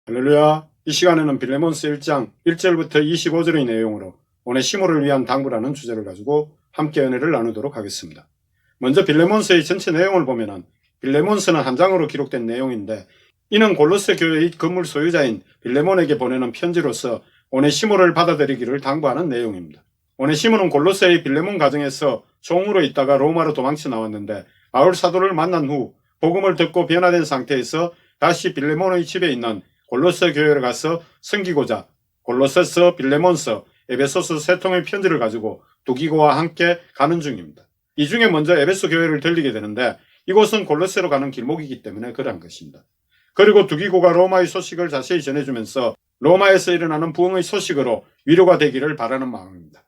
할렐루야. 이 시간에는 빌레몬서 1장 1절부터 25절의 내용으로 오네시모를 위한 당부라는 주제를 가지고 함께 은혜를 나누도록 하겠습니다. 먼저 빌레몬서의 전체 내용을 보면은 빌레몬서는 한 장으로 기록된 내용인데, 이는 골로새 교회의 건물 소유자인 빌레몬에게 보내는 편지로서 오네시모를 받아들이기를 당부하는 내용입니다. 오네시모는 골로새의 빌레몬 가정에서 종으로 있다가 로마로 도망쳐 나왔는데, 바울 사도를 만난 후 복음을 듣고 변화된 상태에서 다시 빌레몬의 집에 있는 골로새 교회를 가서 섬기고자 골로새서, 빌레몬서, 에베소서 세 통의 편지를 가지고 두기고와 함께 가는 중입니다. 이 중에 먼저 에베소 교회를 들리게 되는데, 이곳은 골로새로 가는 길목이기 때문에 그러한 것입니다. 그리고 두기고가 로마의 소식을 자세히 전해주면서 로마에서 일어나는 부흥의 소식으로 위로가 되기를 바라는 마음입니다.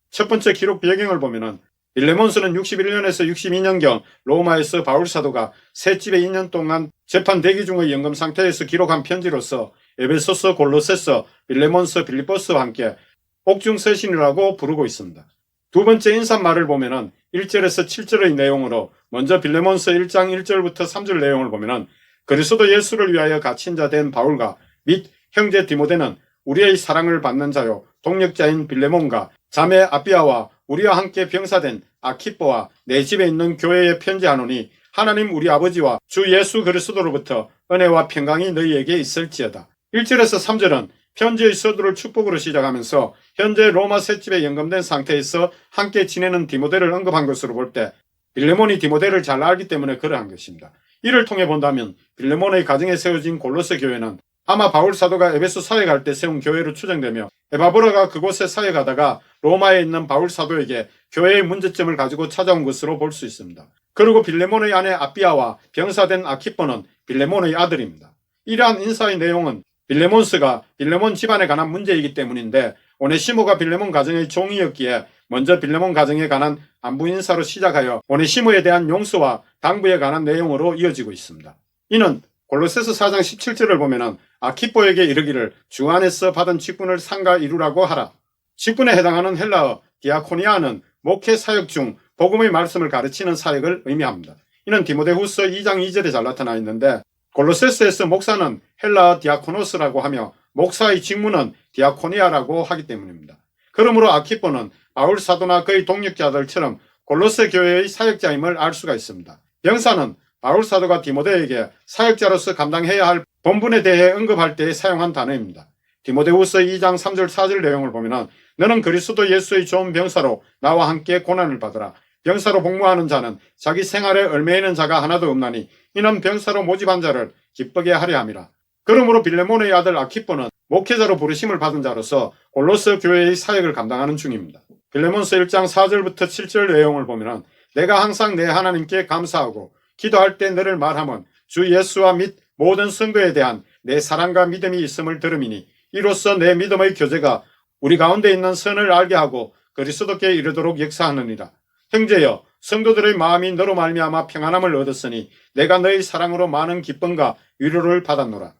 첫 번째 기록 배경을 보면은 빌레몬서는 61년에서 62년경 로마에서 바울 사도가 셋집에 2년 동안 재판 대기 중의 연금 상태에서 기록한 편지로서 에베소서, 골로새서, 빌레몬서, 빌립보서와 함께 옥중서신이라고 부르고 있습니다. 두 번째 인사말을 보면은 1절에서 7절의 내용으로, 먼저 빌레몬서 1장 1절부터 3절 내용을 보면은 그리스도 예수를 위하여 갇힌 자 된 바울과 및 형제 디모데는 우리의 사랑을 받는 자요 동력자인 빌레몬과 자매 아비아와 우리와 함께 병사된 아키뽀와 내 집에 있는 교회에 편지하노니, 하나님 우리 아버지와 주 예수 그리스도로부터 은혜와 평강이 너희에게 있을지어다. 1절에서 3절은 편지의 서두를 축복으로 시작하면서 현재 로마 셋집에 연금된 상태에서 함께 지내는 디모데를 언급한 것으로 볼 때, 빌레몬이 디모데를 잘 알기 때문에 그러한 것입니다. 이를 통해 본다면 빌레몬의 가정에 세워진 골로새 교회는 아마 바울 사도가 에베소 사회 갈 때 세운 교회로 추정되며, 에바브라가 그곳에 사회 가다가 로마에 있는 바울 사도에게 교회의 문제점을 가지고 찾아온 것으로 볼 수 있습니다. 그리고 빌레몬의 아내 아비아와 병사된 아키뽀는 빌레몬의 아들입니다. 이러한 인사의 내용은 빌레몬서가 빌레몬 집안에 관한 문제이기 때문인데, 오네시모가 빌레몬 가정의 종이었기에 먼저 빌레몬 가정에 관한 안부 인사로 시작하여 오네시모에 대한 용서와 당부에 관한 내용으로 이어지고 있습니다. 이는 골로새서 4장 17절을 보면은 아키뽀에게 이르기를 주 안에서 받은 직분을 상가 이루라고 하라. 직분에 해당하는 헬라어 디아코니아는 목회 사역 중 복음의 말씀을 가르치는 사역을 의미합니다. 이는 디모데후서 2장 2절에 잘 나타나 있는데, 골로새서에서 목사는 헬라어 디아코노스라고 하며 목사의 직무는 디아코니아라고 하기 때문입니다. 그러므로 아키뽀는 바울 사도나 그의 동력자들처럼 골로새 교회의 사역자임을 알 수가 있습니다. 병사는 바울 사도가 디모데에게 사역자로서 감당해야 할 본분에 대해 언급할 때 사용한 단어입니다. 디모데후서 2장 3절 4절 내용을 보면 너는 그리스도 예수의 좋은 병사로 나와 함께 고난을 받으라. 병사로 복무하는 자는 자기 생활에 얽매이는 자가 하나도 없나니 이는 병사로 모집한 자를 기쁘게 하려 함이라. 그러므로 빌레몬의 아들 아키뽀는 목회자로 부르심을 받은 자로서 골로새 교회의 사역을 감당하는 중입니다. 빌레몬서 1장 4절부터 7절 내용을 보면 내가 항상 내 하나님께 감사하고 기도할 때 너를 말하면 주 예수와 및 모든 성도에 대한 내 사랑과 믿음이 있음을 들음이니, 이로써 내 믿음의 교제가 우리 가운데 있는 선을 알게 하고 그리스도께 이르도록 역사하느니라. 형제여, 성도들의 마음이 너로 말미암아 평안함을 얻었으니 내가 너의 사랑으로 많은 기쁨과 위로를 받았노라.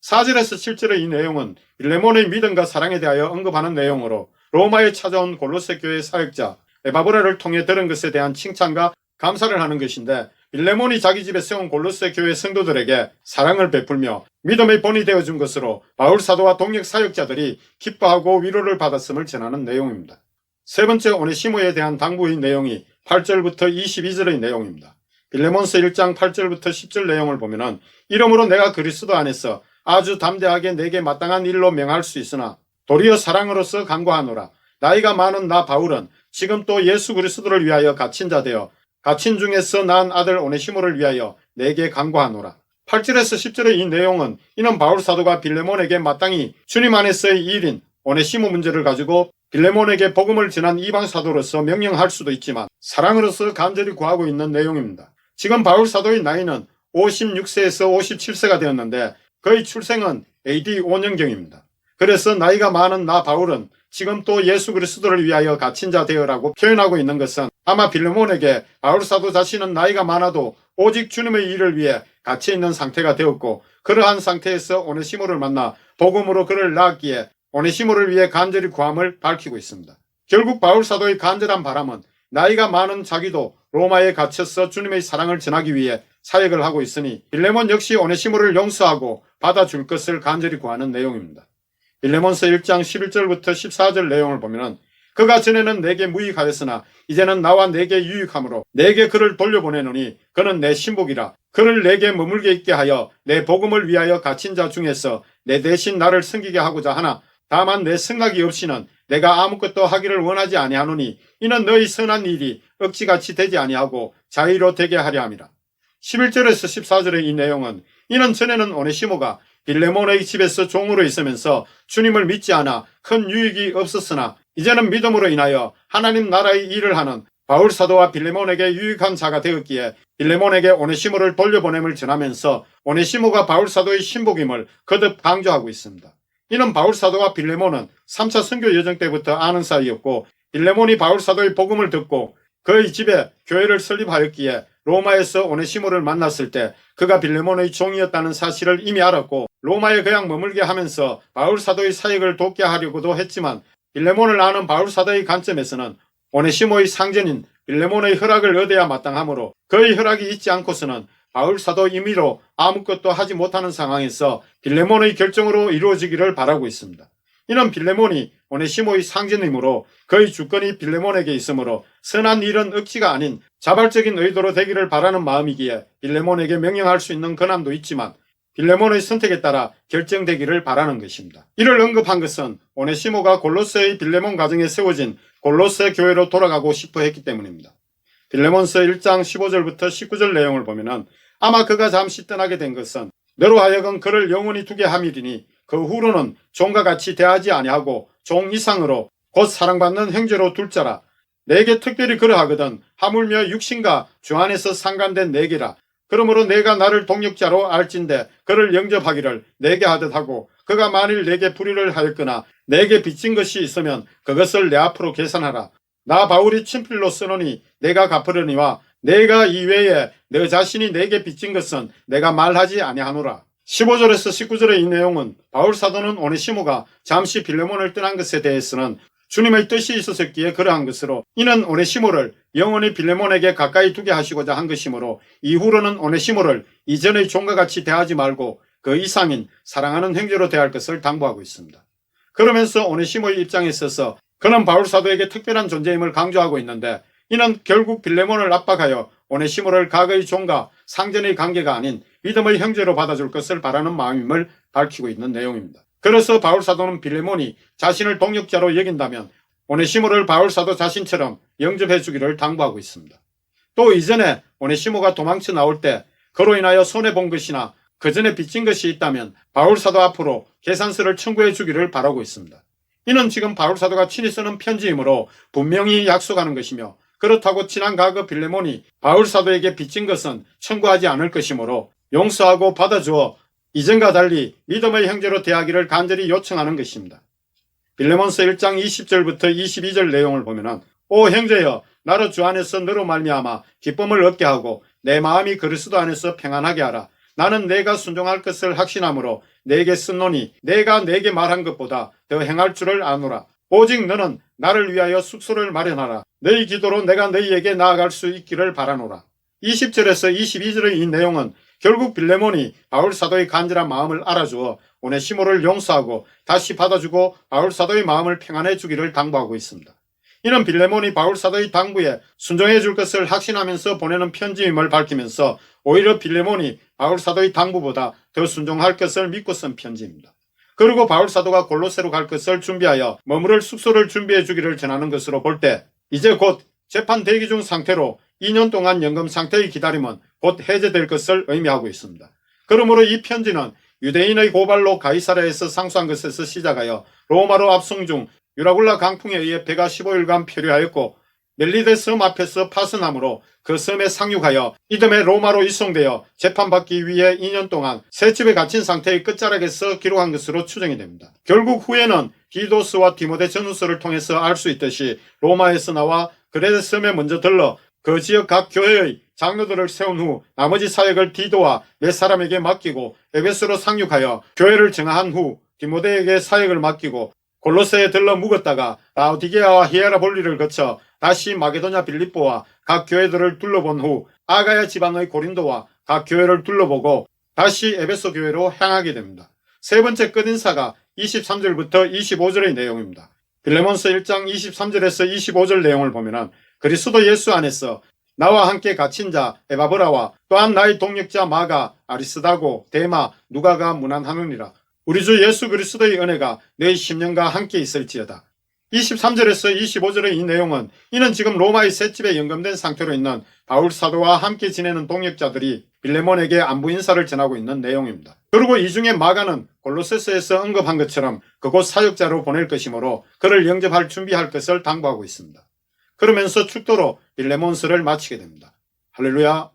4절에서 7절의 이 내용은 빌레몬의 믿음과 사랑에 대하여 언급하는 내용으로, 로마에 찾아온 골로새 교회 사역자 에바브라를 통해 들은 것에 대한 칭찬과 감사를 하는 것인데, 빌레몬이 자기 집에 세운 골로새 교회 성도들에게 사랑을 베풀며 믿음의 본이 되어준 것으로 바울 사도와 동력 사역자들이 기뻐하고 위로를 받았음을 전하는 내용입니다. 세 번째, 오네시모에 대한 당부의 내용이 8절부터 22절의 내용입니다. 빌레몬서 1장 8절부터 10절 내용을 보면 이러므로 내가 그리스도 안에서 아주 담대하게 내게 마땅한 일로 명할 수 있으나 도리어 사랑으로서 간구하노라. 나이가 많은 나 바울은 지금 또 예수 그리스도를 위하여 갇힌 자 되어 갇힌 중에서 낳은 아들 오네시모를 위하여 내게 간구하노라. 8절에서 10절의 이 내용은 이는 바울 사도가 빌레몬에게 마땅히 주님 안에서의 일인 오네시모 문제를 가지고 빌레몬에게 복음을 전한 이방 사도로서 명령할 수도 있지만 사랑으로서 간절히 구하고 있는 내용입니다. 지금 바울 사도의 나이는 56세에서 57세가 되었는데 그의 출생은 AD 5년경입니다. 그래서 나이가 많은 나 바울은 지금 또 예수 그리스도를 위하여 갇힌 자 되어라고 표현하고 있는 것은 아마 빌레몬에게 바울 사도 자신은 나이가 많아도 오직 주님의 일을 위해 갇혀 있는 상태가 되었고, 그러한 상태에서 오네시모를 만나 복음으로 그를 낳았기에 오네시모를 위해 간절히 구함을 밝히고 있습니다. 결국 바울 사도의 간절한 바람은 나이가 많은 자기도 로마에 갇혀서 주님의 사랑을 전하기 위해 사역을 하고 있으니 빌레몬 역시 오네시모를 용서하고 받아줄 것을 간절히 구하는 내용입니다. 빌레몬서 1장 11절부터 14절 내용을 보면 그가 전에는 내게 무익하였으나 이제는 나와 내게 유익함으로 내게 그를 돌려보내노니 그는 내 신복이라. 그를 내게 머물게 있게 하여 내 복음을 위하여 갇힌 자 중에서 내 대신 나를 섬기게 하고자 하나 다만 내 생각이 없이는 내가 아무것도 하기를 원하지 아니하노니 이는 너희 선한 일이 억지같이 되지 아니하고 자의로 되게 하려 함이라. 11절에서 14절의 이 내용은 이는 전에는 오네시모가 빌레몬의 집에서 종으로 있으면서 주님을 믿지 않아 큰 유익이 없었으나 이제는 믿음으로 인하여 하나님 나라의 일을 하는 바울 사도와 빌레몬에게 유익한 자가 되었기에 빌레몬에게 오네시모를 돌려보냄을 전하면서 오네시모가 바울 사도의 신복임을 거듭 강조하고 있습니다. 이는 바울 사도와 빌레몬은 3차 선교 여정 때부터 아는 사이였고 빌레몬이 바울 사도의 복음을 듣고 그의 집에 교회를 설립하였기에 로마에서 오네시모를 만났을 때 그가 빌레몬의 종이었다는 사실을 이미 알았고 로마에 그냥 머물게 하면서 바울 사도의 사역을 돕게 하려고도 했지만 빌레몬을 아는 바울 사도의 관점에서는 오네시모의 상전인 빌레몬의 허락을 얻어야 마땅하므로 그의 허락이 있지 않고서는 바울 사도 임의로 아무것도 하지 못하는 상황에서 빌레몬의 결정으로 이루어지기를 바라고 있습니다. 이는 빌레몬이 오네시모의 상전이므로 그의 주권이 빌레몬에게 있으므로 선한 일은 억지가 아닌 자발적인 의도로 되기를 바라는 마음이기에 빌레몬에게 명령할 수 있는 권한도 있지만 빌레몬의 선택에 따라 결정되기를 바라는 것입니다. 이를 언급한 것은 오네시모가 골로새의 빌레몬 가정에 세워진 골로새 교회로 돌아가고 싶어 했기 때문입니다. 빌레몬서 1장 15절부터 19절 내용을 보면 아마 그가 잠시 떠나게 된 것은 너로 하여금 그를 영원히 두게 함이리니 그 후로는 종과 같이 대하지 아니하고 종 이상으로 곧 사랑받는 형제로 둘 자라. 내게 특별히 그러하거든 하물며 육신과 주 안에서 상관된 내게라. 그러므로 내가 나를 동역자로 알진대 그를 영접하기를 내게 하듯 하고 그가 만일 내게 불의를 하였거나 내게 빚진 것이 있으면 그것을 내 앞으로 계산하라. 나 바울이 친필로 쓰노니 내가 갚으려니와 내가 이외에 너 자신이 내게 빚진 것은 내가 말하지 아니하노라. 15절에서 19절의 이 내용은 바울 사도는 오네시모가 잠시 빌레몬을 떠난 것에 대해서는 주님의 뜻이 있었기에 그러한 것으로 이는 오네시모를 영원히 빌레몬에게 가까이 두게 하시고자 한 것이므로 이후로는 오네시모를 이전의 종과 같이 대하지 말고 그 이상인 사랑하는 형제로 대할 것을 당부하고 있습니다. 그러면서 오네시모의 입장에 있어서 그는 바울 사도에게 특별한 존재임을 강조하고 있는데 이는 결국 빌레몬을 압박하여 오네시모를 과거의 종과 상전의 관계가 아닌 믿음의 형제로 받아줄 것을 바라는 마음임을 밝히고 있는 내용입니다. 그래서 바울 사도는 빌레몬이 자신을 동역자로 여긴다면 오네시모를 바울 사도 자신처럼 영접해 주기를 당부하고 있습니다. 또 이전에 오네시모가 도망쳐 나올 때 그로 인하여 손해본 것이나 그 전에 빚진 것이 있다면 바울 사도 앞으로 계산서를 청구해 주기를 바라고 있습니다. 이는 지금 바울 사도가 친히 쓰는 편지이므로 분명히 약속하는 것이며 그렇다고 지난 과거 빌레몬이 바울 사도에게 빚진 것은 청구하지 않을 것이므로 용서하고 받아주어 이전과 달리 믿음의 형제로 대하기를 간절히 요청하는 것입니다. 빌레몬서 1장 20절부터 22절 내용을 보면 오 형제여 나로 주 안에서 너로 말미암아 기쁨을 얻게 하고 내 마음이 그리스도 안에서 평안하게 하라. 나는 내가 순종할 것을 확신함으로 내게 쓴노니 내가 내게 말한 것보다 더 행할 줄을 아노라. 오직 너는 나를 위하여 숙소를 마련하라. 너희 기도로 내가 너희에게 나아갈 수 있기를 바라노라. 20절에서 22절의 이 내용은 결국 빌레몬이 바울 사도의 간절한 마음을 알아주어 오네시모를 용서하고 다시 받아주고 바울 사도의 마음을 평안해 주기를 당부하고 있습니다. 이는 빌레몬이 바울 사도의 당부에 순종해 줄 것을 확신하면서 보내는 편지임을 밝히면서 오히려 빌레몬이 바울 사도의 당부보다 더 순종할 것을 믿고 쓴 편지입니다. 그리고 바울 사도가 골로새로 갈 것을 준비하여 머무를 숙소를 준비해 주기를 전하는 것으로 볼 때 이제 곧 재판 대기 중 상태로 2년 동안 연금 상태의 기다림은 곧 해제될 것을 의미하고 있습니다. 그러므로 이 편지는 유대인의 고발로 가이사랴에서 상수한 것에서 시작하여 로마로 압송 중 유라굴라 강풍에 의해 배가 15일간 표류하였고 멜리데 섬 앞에서 파선함으로 그 섬에 상륙하여 이듬해 로마로 이송되어 재판받기 위해 2년 동안 셋집에 갇힌 상태의 끝자락에서 기록한 것으로 추정이 됩니다. 결국 후에는 디도스와 디모데 전후서를 통해서 알 수 있듯이 로마에서 나와 그레데 섬에 먼저 들러 그 지역 각 교회의 장로들을 세운 후 나머지 사역을 디도와 몇 사람에게 맡기고 에베소로 상륙하여 교회를 정한 후 디모데에게 사역을 맡기고 골로새에 들러 묵었다가 라오디게아와 히에라볼리를 거쳐 다시 마게도냐 빌립보와 각 교회들을 둘러본 후 아가야 지방의 고린도와 각 교회를 둘러보고 다시 에베소 교회로 향하게 됩니다. 세 번째 끝인사가 23절부터 25절의 내용입니다. 빌레몬서 1장 23절에서 25절 내용을 보면 그리스도 예수 안에서 나와 함께 갇힌 자 에바브라와 또한 나의 동역자 마가, 아리스다고, 데마, 누가가 문안하느니라. 우리 주 예수 그리스도의 은혜가 너희 심령과 함께 있을지어다. 23절에서 25절의 이 내용은 이는 지금 로마의 셋집에 연금된 상태로 있는 바울 사도와 함께 지내는 동역자들이 빌레몬에게 안부 인사를 전하고 있는 내용입니다. 그리고 이 중에 마가는 골로새서에서 언급한 것처럼 그곳 사역자로 보낼 것이므로 그를 영접할 준비할 것을 당부하고 있습니다. 그러면서 축도로 빌레몬서를 마치게 됩니다. 할렐루야.